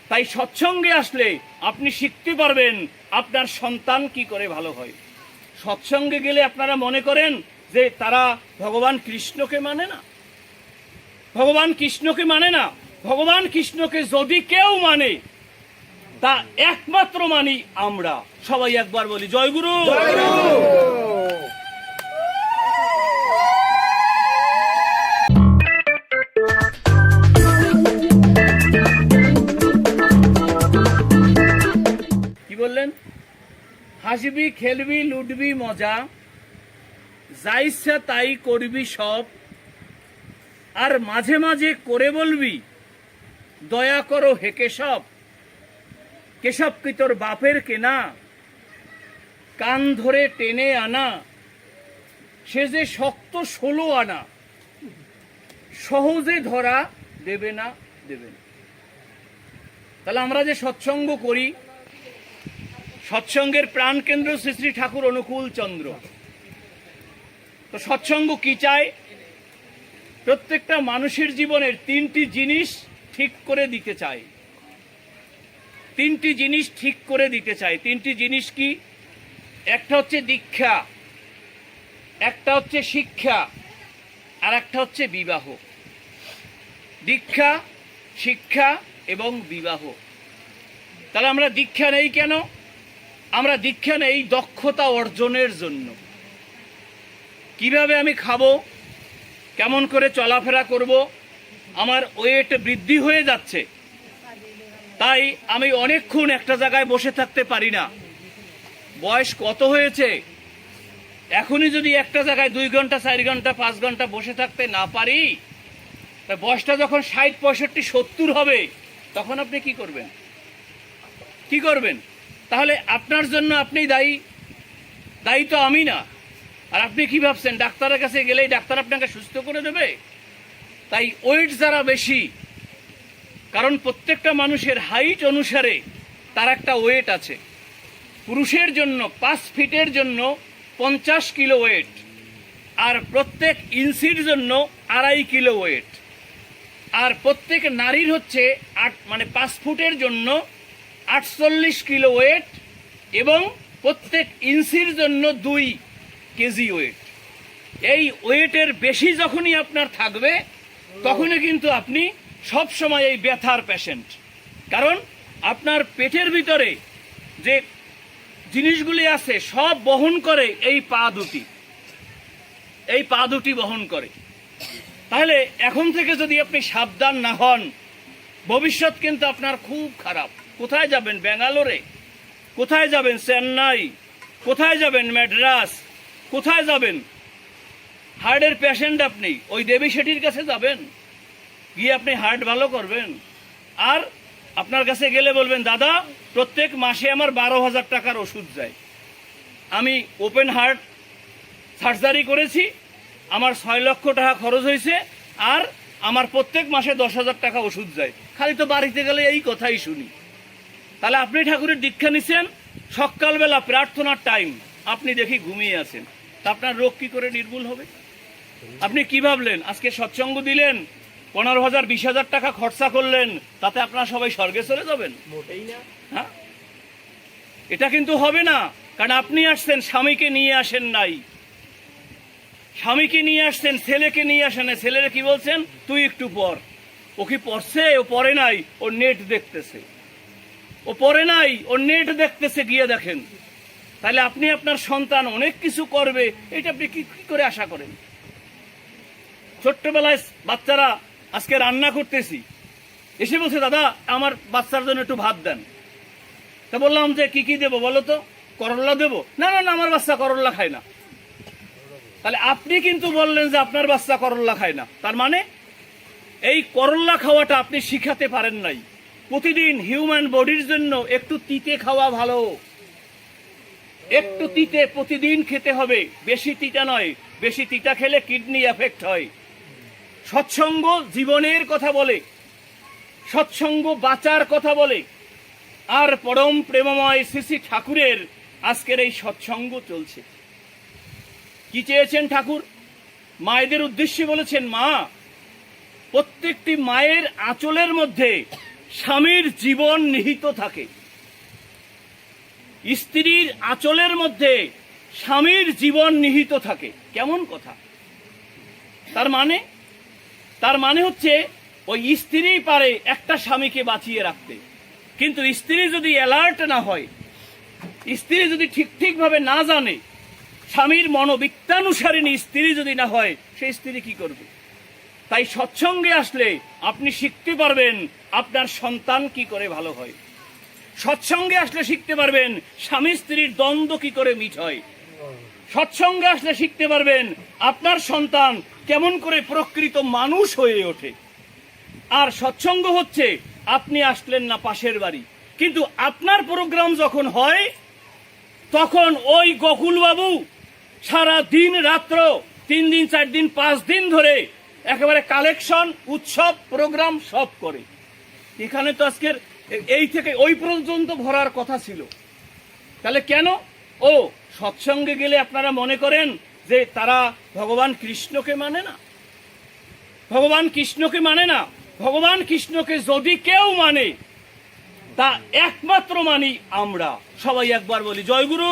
তাই সৎসঙ্গে আসলে আপনি শিখতে পারবেন আপনার সন্তান কি করে ভালো হয়। সৎসঙ্গে গেলে আপনারা মনে করেন যে তারা ভগবান কৃষ্ণকে মানে না, ভগবান কৃষ্ণকে মানে না। ভগবান কৃষ্ণকে যদি কেউ মানে তা একমাত্র মানি আমরা। সবাই একবার বলি জয় গুরু। কি বললেন? হাসবি, খেলবি, লুটবি, মজা, যা ইচ্ছা তাই করবি সব, আর মাঝে মাঝে করে বলবি দয়া করো হে কেশব। কেশব কি তোর বাপের কেনা, কান ধরে টেনে আনা, সে যে শক্ত 16 আনা, সহজে ধরা দেবে না, দেবে না। তাহলে আমরা যে সৎসঙ্গ করি, সৎসঙ্গের প্রাণ কেন্দ্র শ্রী শ্রী ঠাকুর অনুকূল চন্দ্র। তো সৎসঙ্গ কি চায়? প্রত্যেকটা মানুষের জীবনের 3টি জিনিস ঠিক করে দিতে চায়। 3টি জিনিস ঠিক করে দিতে চায়। 3টি জিনিস কি? একটা হচ্ছে দীক্ষা, একটা হচ্ছে শিক্ষা, আর একটা হচ্ছে বিবাহ। দীক্ষা, শিক্ষা এবং বিবাহ। তাহলে আমরা দীক্ষা নেই কেন? আমরা দীক্ষা নেই দক্ষতা অর্জনের জন্য। কিভাবে আমি খাবো, কেমন করে চলাফেরা করব, আমার ওয়েট বৃদ্ধি হয়ে যাচ্ছে, তাই আমি অনেকক্ষণ একটা জায়গায় বসে থাকতে পারি না। বয়স কত হয়েছে, এখনই যদি একটা জায়গায় 2 ঘন্টা 4 ঘন্টা 5 ঘন্টা বসে থাকতে না পারি, তা বয়সটা যখন 60 65 70 হবে, তখন আপনি কি করবেন? কি করবেন? তাহলে আপনার জন্য আপনি দায়ী, দায়ী তো আমি না। আর আপনি কি ভাবছেন ডাক্তারের কাছে গেলেই ডাক্তার আপনাকে সুস্থ করে দেবে? তাই ওয়েট যারা বেশি, কারণ প্রত্যেকটা মানুষের হাইট অনুসারে তার একটা ওয়েট আছে। পুরুষের জন্য 5 ফিটের জন্য 50 কিলো ওয়েট, আর প্রত্যেক ইঞ্চির জন্য 2.5 কিলো ওয়েট। আর প্রত্যেক নারীর হচ্ছে 5 ফুটের জন্য 48 কিলো ওয়েট, এবং প্রত্যেক ইঞ্চির জন্য 2 কেজি ওয়েট। এই ওয়েটের বেশি যখনই আপনার থাকবে, তখনই কিন্তু আপনি সব সময় এই ব্যথার পেশেন্ট। কারণ আপনার পেটের ভিতরে যে জিনিসগুলি আছে সব বহন করে এই পা দুটি, এই পা দুটি বহন করে। তাহলে এখন থেকে যদি আপনি সাবধান না হন, ভবিষ্যৎ কিন্তু আপনার খুব খারাপ। কোথায় যাবেন? ব্যাঙ্গালোরে? কোথায় যাবেন? চেন্নাই? কোথায় যাবেন? ম্যাড্রাস? কোথায় যাবেন? হার্টের পেশেন্ট আপনি ওই দেবী শেঠির কাছে যাবেন, গিয়ে আপনি হার্ট ভালো করবেন। আর আপনার কাছে গেলে বলবেন, দাদা প্রত্যেক মাসে আমার 12,000 টাকার ওষুধ যায়, আমি ওপেন হার্ট সার্জারি করেছি, আমার 6 লক্ষ টাকা খরচ হয়েছে, আর আমার প্রত্যেক মাসে 10,000 টাকা ওষুধ যায়। খালি তো বাড়িতে গেলে এই কথাই শুনি। তাহলে আপনি ঠাকুরের দীক্ষা নিছেন, সকালবেলা প্রার্থনার টাইম আপনি দেখি ঘুমিয়ে আছেন, তা আপনার রোগ কি করে নির্মূল হবে? আপনি কি ভাবলেন আজকে সৎসঙ্গ দিলেন, 15,000 20,000 টাকা খরচা করলেন, তাতে আপনারা সবাই স্বর্গে চলে যাবেন? হ্যাঁ, এটা কিন্তু হবে না। কারণ আপনি আসছেন, স্বামীকে নিয়ে আসেন নাই, স্বামীকে নিয়ে আসছেন, ছেলেকে নিয়ে আসেন। ছেলেরা কি বলছেন? তুই একটু পর। ও কি পড়ছে? ও পড়ে নাই, ও নেট দেখতেছে। ও পড়ে নাই, ও নেট দেখতেছে, গিয়ে দেখেন। তাহলে আপনি আপনার সন্তান অনেক কিছু করবে, এটা আপনি কি করে আশা করেন? ছোট্টবেলায় বাচ্চারা আজকে রান্না করতেছি, এসে বলছে, দাদা আমার বাচ্চার জন্য একটু ভাত দেন। তা বললাম যে কি কি দেবো বলো তো? করল্লা দেবো? না না না, আমার বাচ্চা করল্লা খায় না। তাহলে আপনি কিন্তু বললেন যে আপনার বাচ্চা করল্লা খায় না, তার মানে এই করল্লা খাওয়াটা আপনি শিখাতে পারেন নাই। প্রতিদিন হিউম্যান বডির জন্য একটু তিতে খাওয়া ভালো, একটু তিতে প্রতিদিন খেতে হবে, বেশি তিতা নয়। বেশি তিতা খেলে কিডনি এফেক্ট হয়। সৎসঙ্গ জীবনের কথা বলে, সৎসঙ্গ বাঁচার কথা বলে। আর পরম প্রেমময় শ্রী শ্রী ঠাকুরের আজকের এই সৎসঙ্গ চলছে। কি চেয়েছেন ঠাকুর? মায়েদের উদ্দেশ্যে বলেছেন, মা, প্রত্যেকটি মায়ের আঁচলের মধ্যে স্বামীর জীবন নিহিত থাকে। স্ত্রীর আঁচলের মধ্যে স্বামীর জীবন নিহিত থাকে। কেমন কথা! তার মানে হচ্ছে ওই স্ত্রী পারে একটা স্বামীকে বাঁচিয়ে রাখতে, কিন্তু স্ত্রী যদি অ্যালার্ট না হয়, স্ত্রী যদি ঠিকভাবে না জানে, স্বামীর মনোবিত্তানুসারিণী স্ত্রী যদি না হয়, সেই স্ত্রী কি করবে? তাই সৎসঙ্গে আসলে আপনি শিখতে পারবেন আপনার সন্তান কি করে ভালো হয়। সৎসঙ্গে আসলে শিখতে পারবেন স্বামী স্ত্রীর দ্বন্দ্ব কি করে মিট হয়। সৎসঙ্গে আসলে শিখতে পারবেন আপনার সন্তান কেমন করে প্রকৃত মানুষ হয়ে ওঠে। আর সৎসঙ্গ হচ্ছে আপনি আসলেন না পাশের বাড়ি, কিন্তু আপনার প্রোগ্রাম যখন হয় তখন ওই গোকুল বাবু সারা দিন রাত্র 3 দিন 4 দিন 5 দিন ধরে একেবারে কালেকশন, উৎসব, প্রোগ্রাম সব করে। এখানে তো আজকের এই থেকে ওই পর্যন্ত ভরার কথা ছিল। তাহলে কেন? ও সৎসঙ্গে গেলে আপনারা মনে করেন যে তারা ভগবান কৃষ্ণকে মানে না। ভগবান কৃষ্ণকে মানে না। ভগবান কৃষ্ণকে যদি কেউ মানে, তা একমাত্র মানি আমরা। সবাই একবার বলি জয়গুরু।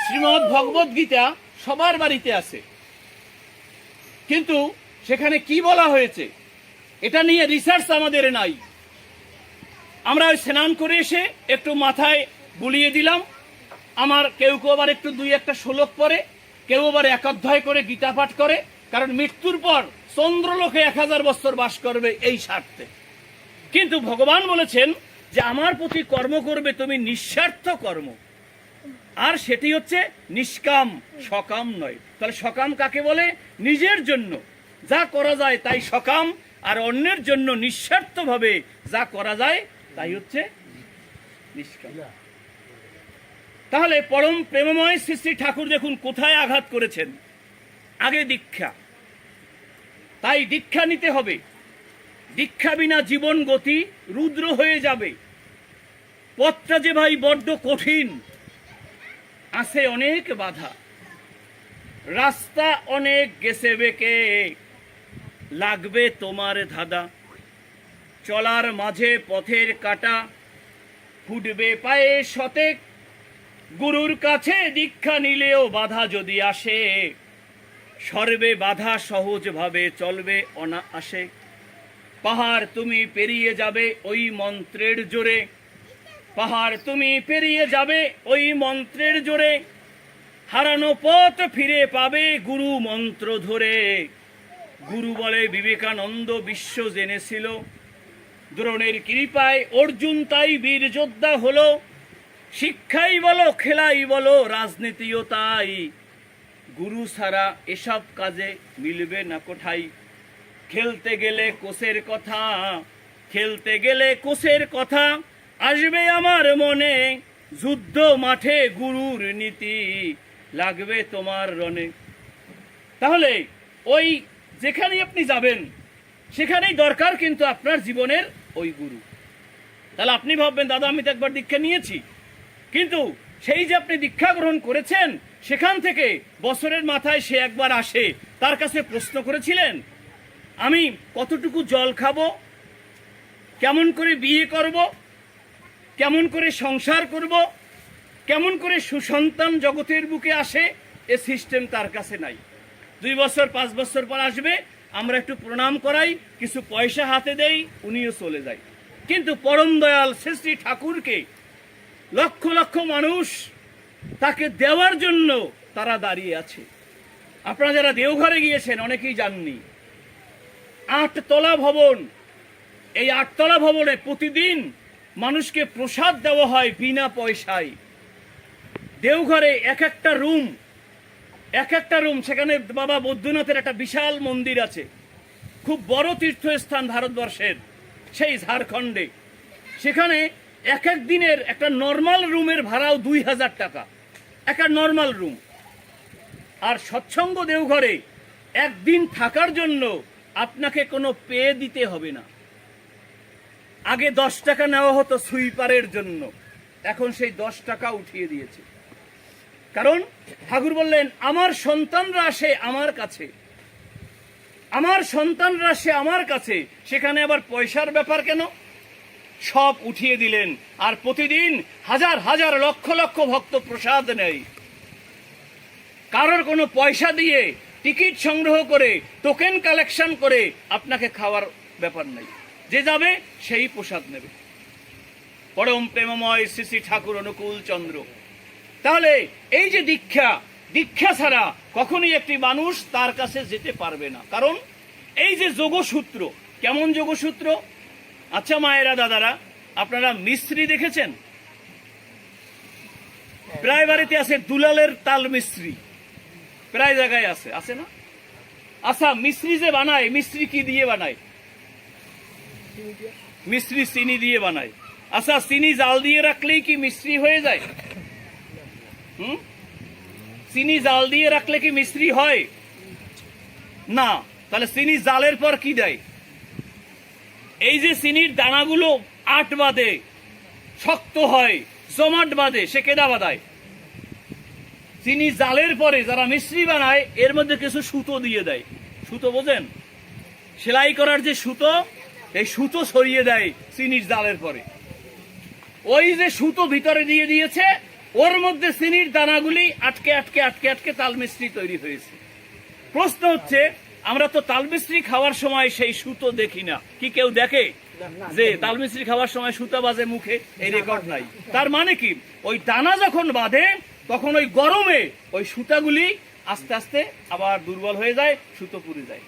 শ্রীমদ্ ভগবত গীতা সবার বাড়িতে আছে, কিন্তু সেখানে কি বলা হয়েছে এটা নিয়ে রিসার্চ আমাদের নাই। আমরা স্নান করে এসে একটু মাথায় বুলিয়ে দিলাম। আমার কেউ আবার একটু 2-1 শ্লোক পড়ে, কেউ আবার 1 অধ্যায় করে গীতা পাঠ করে, কারণ মৃত্যুর পর চন্দ্রলোকে 1000 বছর বাস করবে এই স্বার্থে। কিন্তু ভগবান বলেছেন যে আমার প্রতি কর্ম করবে তুমি নিঃস্বার্থ কর্ম, আর সেটি হচ্ছে নিষ্কাম, সকাম নয়। তাহলে সকাম কাকে বলে? নিজের জন্য যা করা যায় তাই সকাম, আর অন্যের জন্য নিঃস্বার্থভাবে যা করা যায় তাই হচ্ছে নিষ্কাম। তাহলে পরম প্রেমময় শ্রী শ্রী ঠাকুর দেখুন কোথায় আঘাত করেছেন। আগে দীক্ষা, তাই দীক্ষা নিতে হবে। দীক্ষা বিনা জীবন গতি রুদ্র হয়ে যাবে। পথটা যে ভাই বড্ড কঠিন, আছে অনেক বাধা, রাস্তা অনেক গেছে বেঁকে, লাগবে তোমার ধাঁধা। চলার মাঝে পথের কাটা, ফুটবে পায়ে শতেক। গুরুর কাছে দীক্ষা নিলেও বাধা যদি আসে, সরবে বাধা সহজভাবে, চলবে অনায়াসে। পাহাড় তুমি পেরিয়ে যাবে ওই মন্ত্রের জোরে, পাহাড় তুমি পেরিয়ে যাবে ওই মন্ত্রের জোরে। হারানো পথ ফিরে পাবে গুরু মন্ত্র ধরে। গুরু বলে বিবেকানন্দ বিশ্ব জেনেছিল, দ্রোণের কৃপায় অর্জুন তাই বীর যোদ্ধা হলো। শিক্ষাই বলো, খেলাই বলো, রাজনীতিও তাই, গুরু ছাড়া এসব কাজে মিলবে না কোঠায়। খেলতে গেলে কোষের কথা, খেলতে গেলে কোষের কথা, আসবে আমার মনে, যুদ্ধ মাঠে গুরুর নীতি, লাগবে তোমার রণে। তাহলে ওই যেখানেই আপনি যাবেন সেখানেই দরকার কিন্তু আপনার জীবনের ওই গুরু। তাহলে আপনি ভাববেন দাদা আমি তো একবার দীক্ষা নিয়েছি, কিন্তু সেই যে আপনি দীক্ষা গ্রহণ করেছেন সেখান থেকে বছরের মাথায় সে একবার আসে, তার কাছে প্রশ্ন করেছিলেন আমি কতটুকু জল খাবো, কেমন করে বিয়ে করব, কেমন করে সংসার করব, কেমন করে সুসন্তান জগতের বুকে আসে, এ সিস্টেম তার কাছে নাই। 2 বছর 5 বছর পর আসবে, আমরা একটু প্রণাম করাই, কিছু পয়সা হাতে দেই, উনিও চলে যায়। কিন্তু পরম দয়াল শ্রী শ্রী ঠাকুরকে লক্ষ লক্ষ মানুষ তাকে দেওয়ার জন্য তারা দাঁড়িয়ে আছে। আপনারা যারা দেওঘরে গিয়েছেন অনেকেই জাননি, 8 তলা ভবন। এই 8 তলা ভবনে প্রতিদিন মানুষকে প্রসাদ দেওয়া হয় বিনা পয়সায়। দেওঘরে এক একটা রুম, সেখানে বাবা বৈদ্যনাথের একটা বিশাল মন্দির আছে, খুব বড় তীর্থস্থান ভারতবর্ষের, সেই ঝাড়খণ্ডে। সেখানে এক এক দিনের একটা নর্মাল রুমের ভাড়াও 2000 টাকা, একটা নর্মাল রুম। আর সৎসঙ্গ দেওঘরে একদিন থাকার জন্য আপনাকে কোনো পে দিতে হবে না। আগে 10 টাকা নেওয়া হতো সুইপারের জন্য, এখন সেই 10 টাকা উঠিয়ে দিয়েছে। কারণ ঠাকুর বললেন আমার সন্তানরা আসে আমার কাছে, আমার সন্তানরা আসে আমার কাছে, সেখানে আবার পয়সার ব্যাপার কেন? সব উঠিয়ে দিলেন। আর প্রতিদিন হাজার হাজার লক্ষ লক্ষ ভক্ত প্রসাদ নেয়। কারোর কোনো পয়সা দিয়ে টিকিট সংগ্রহ করে টোকেন কালেকশন করে আপনাকে খাওয়ার ব্যাপার নাই, যে যাবে সেই প্রসাদ নেবে। পরম প্রেমময় শ্রী শ্রী ঠাকুর অনুকূল চন্দ্র। তাহলে এই যে দীক্ষা, দীক্ষা ছাড়া কখনোই একটি মানুষ তার কাছে যেতে পারবে না। কারণ এই যে যোগসূত্র, কেমন যোগসূত্র? আচ্ছা মায়েরা, দাদারা, আপনারা মিস্ত্রি দেখেছেন? প্রায় বাড়িতে আছে দুলালের তাল মিস্ত্রি, প্রায় জায়গায় আছে, আছে না? আচ্ছা, মিস্ত্রি যে বানায়, মিস্ত্রি কি দিয়ে বানায়? মিস্ত্রি চিনি দিয়ে বানায়। আচ্ছা, চিনি জাল দিয়ে রাখলেই কি মিস্ত্রি হয়ে যায়? চিনি জাল দিয়ে রাখলে কি মিস্ত্রি হয় না? তাহলে চিনি জালের পর কি দেয়? এই যে চিনির দানাগুলো আট বাঁধে, শক্ত হয়, জমাট বাঁধে, সে কেদা বাঁধায়? চিনি জালের পরে যারা মিস্ত্রি বানায় এর মধ্যে কিছু সুতো দিয়ে দেয়। সুতো বোঝেন? সেলাই করার যে সুতো, এই সুতো সরিয়ে দেয় চিনির জালের পরে। ওই যে সুতো ভিতরে দিয়ে দিয়েছে, ওর মধ্যে চিনির দানাগুলি আটকে আটকে আটকে আটকে তাল মিস্ত্রি তৈরি হয়েছে। প্রশ্ন হচ্ছে, আমরা তো তাল মিস্ত্রি খাওয়ার সময় সেই সুতো দেখি না। কি কেউ দেখে যে তাল মিস্ত্রি খাওয়ার সময় সুতো বাজে মুখে? এই রেকর্ড নাই। তার মানে কি, ওই দানা যখন বাঁধে তখন ওই গরমে ওই সুতাগুলি আস্তে আস্তে আবার দুর্বল হয়ে যায়, সুতো পুড়ে যায়,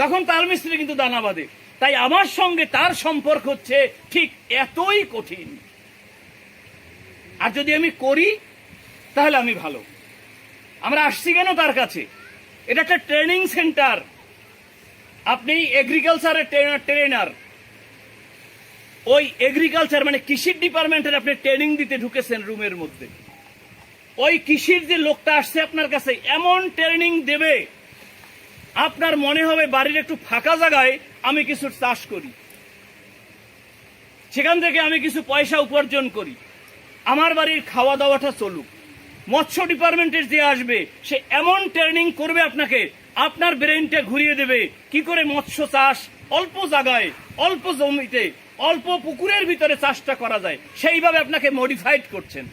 তখন তাল মিস্ত্রি কিন্তু দানা বাঁধে। তাই আমার সঙ্গে তার সম্পর্ক হচ্ছে ঠিক এতই কঠিন। আর যদি আমি করি তাহলে আমি ভালো। আমরা আসছি কেন তার কাছে? এটা একটা ট্রেনিং সেন্টার। আপনি এগ্রিকালচারের ট্রেনার, ওই এগ্রিকালচার মানে কৃষির ডিপার্টমেন্টের আপনি ট্রেনিং দিতে ঢুকেছেন রুমের মধ্যে। ওই কৃষির যে লোকটা আসছে আপনার কাছে, এমন ট্রেনিং দেবে আপনার মনে হবে বাড়ির একটু ফাঁকা জায়গায় আমি কিছু চাষ করি, সেখান থেকে আমি কিছু পয়সা উপার্জন করি, আমার বাড়ির খাওয়া দাওয়াটা চলুক। মৎস্য ডিপার্টমেন্টের যে আসবে, সে এমন ট্রেনিং করবে আপনাকে, আপনার ব্রেনটা ঘুরিয়ে দেবে কি করে মৎস্য চাষ অল্প জায়গায়, অল্প জমিতে, অল্প পুকুরের ভিতরে চাষটা করা যায়, সেইভাবে আপনাকে মডিফাইড করছেন।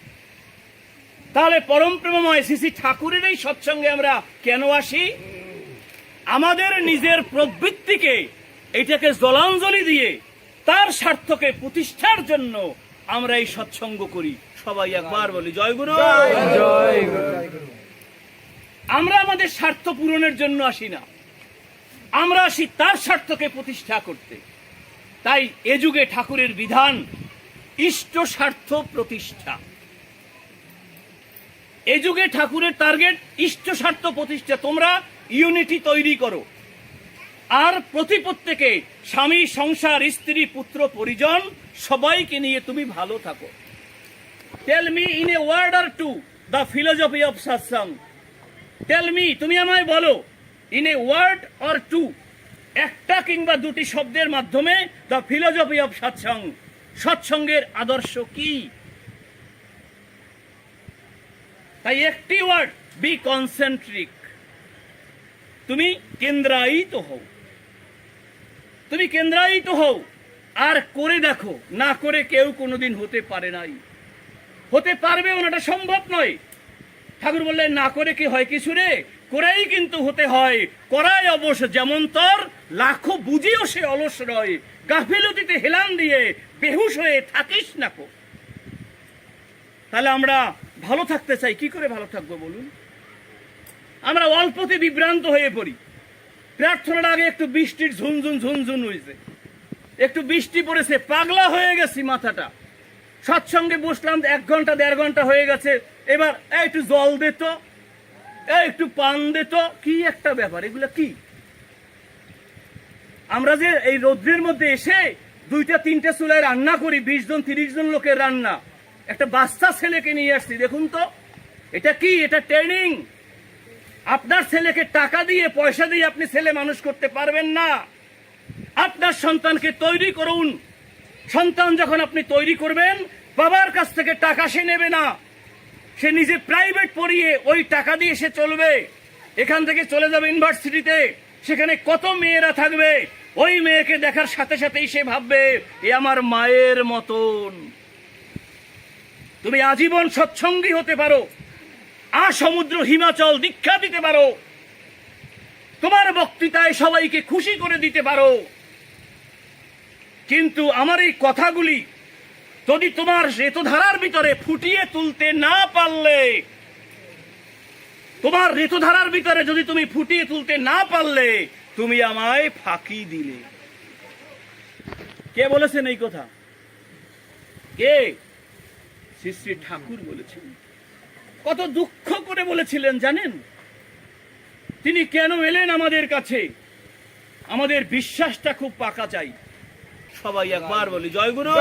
তাহলে পরম প্রেমময় শ্রী শ্রী ঠাকুরের এই সৎসঙ্গে আমরা কেন আসি? আমাদের নিজের প্রবৃত্তিকে, এটাকে জলাঞ্জলি দিয়ে তার স্বার্থকে প্রতিষ্ঠার জন্য আমরা এই সৎসঙ্গ করি। সবাই একবার বলি জয় গুরু। জয় গুরু। আমরা আমাদের স্বার্থ পূরণের জন্য আসি না, আমরা আসি তার স্বার্থকে প্রতিষ্ঠা করতে। তাই এ যুগে ঠাকুরের বিধান ইষ্ট স্বার্থ প্রতিষ্ঠা। এ যুগে ঠাকুরের টার্গেট ইষ্ট স্বার্থ প্রতিষ্ঠা। তোমরা ইউনিটি তৈরি করো, আর প্রত্যেকে স্বামী, সংসার, স্ত্রী, পুত্র, পরিজন সবাইকে নিয়ে তুমি ভালো থাকো। Tell me in a word or two the philosophy of Satsang. Tell me, তুমি আমায় বলো, in a word or two, একটা কিংবা দুটি শব্দের মাধ্যমে দ্য ফিলোসফি অফ সৎসঙ্গ, সৎসঙ্গের আদর্শ কি? তাই একটি ওয়ার্ড, বি কনসেন্ট্রিক। তুমি কেন্দ্রায়িত হও, তুমি কেন্দ্রায়িত হও আর করে দেখো। না করে কেউ কোনোদিন হতে পারে নাই, হতে পারবেও না, এটা সম্ভব নয়। ঠাকুর বললেন না করে কি হয় কিছু রে, করেই কিন্তু হতে হয়। করাই অবশ্য যেমন তোর, লাখো বুঝিও সে অলস রয়, গাফিলতিতে হেলান দিয়ে বেহুশ হয়ে থাকিস না কো। তাহলে আমরা ভালো থাকতে চাই, কি করে ভালো থাকবো বলুন? আমরা অল্পতে বিভ্রান্ত হয়ে পড়ি। প্রার্থনার আগে একটু বৃষ্টির ঝুনঝুন ঝুনঝুন হয়েছে, একটু বৃষ্টি পড়েছে, পাগলা হয়ে গেছি মাথাটা। সৎসঙ্গে বসলাম 1 ঘন্টা 1.5 ঘন্টা হয়ে গেছে, এবার একটু জল দে তো, একটু পান দে তো, কি একটা ব্যাপার এগুলো কি? আমরা যে এই রৌদ্রের মধ্যে এসে 2-3টে চুলায় রান্না করি, 20 জন 30 জন লোকের রান্না, একটা বাচ্চা ছেলেকে নিয়ে আসছি, দেখুন তো এটা কি? এটা ট্রেনিং। আপনার ছেলেকে টাকা দিয়ে, পয়সা দিয়ে আপনি ছেলে মানুষ করতে পারবেন না। আপনার সন্তানকে তৈরি করুন, সন্তান যখন আপনি তৈরি করবেন, বাবার কাছ থেকে টাকা সে নেবে না, সে নিজে প্রাইভেট পড়িয়ে ওই টাকা দিয়ে সে চলবে। এখান থেকে চলে যাবে ইউনিভার্সিটিতে, সেখানে কত মেয়েরা থাকবে, ওই মেয়েকে দেখার সাথে সাথেই সে ভাববে এ আমার মায়ের মতন। তুমি আজীবন সৎসঙ্গী হতে পারো, সমুদ্র হিমাচল দীক্ষা দিতে পারো, তোমার বক্তৃতায় সবাইকে খুশি করে দিতে পারো, কিন্তু আমার এই কথাগুলি যদি তোমার রেতধারার ভিতরে ফুটিয়ে তুলতে না পারলে, তোমার রেতধারার ভিতরে যদি তুমি ফুটিয়ে তুলতে না পারলে, তুমি আমায় ফাঁকি দিলে। কে বলেছেন এই কথা? কে? শ্রী শ্রী ঠাকুর বলেছেন। কত দুঃখ করে বলেছিলেন জানেন? তিনি কেন এলেন আমাদের কাছে? আমাদের বিশ্বাসটা খুব পাকা চাই। সবাই একবার বলি জয় গুরু।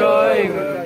জয় গুরু।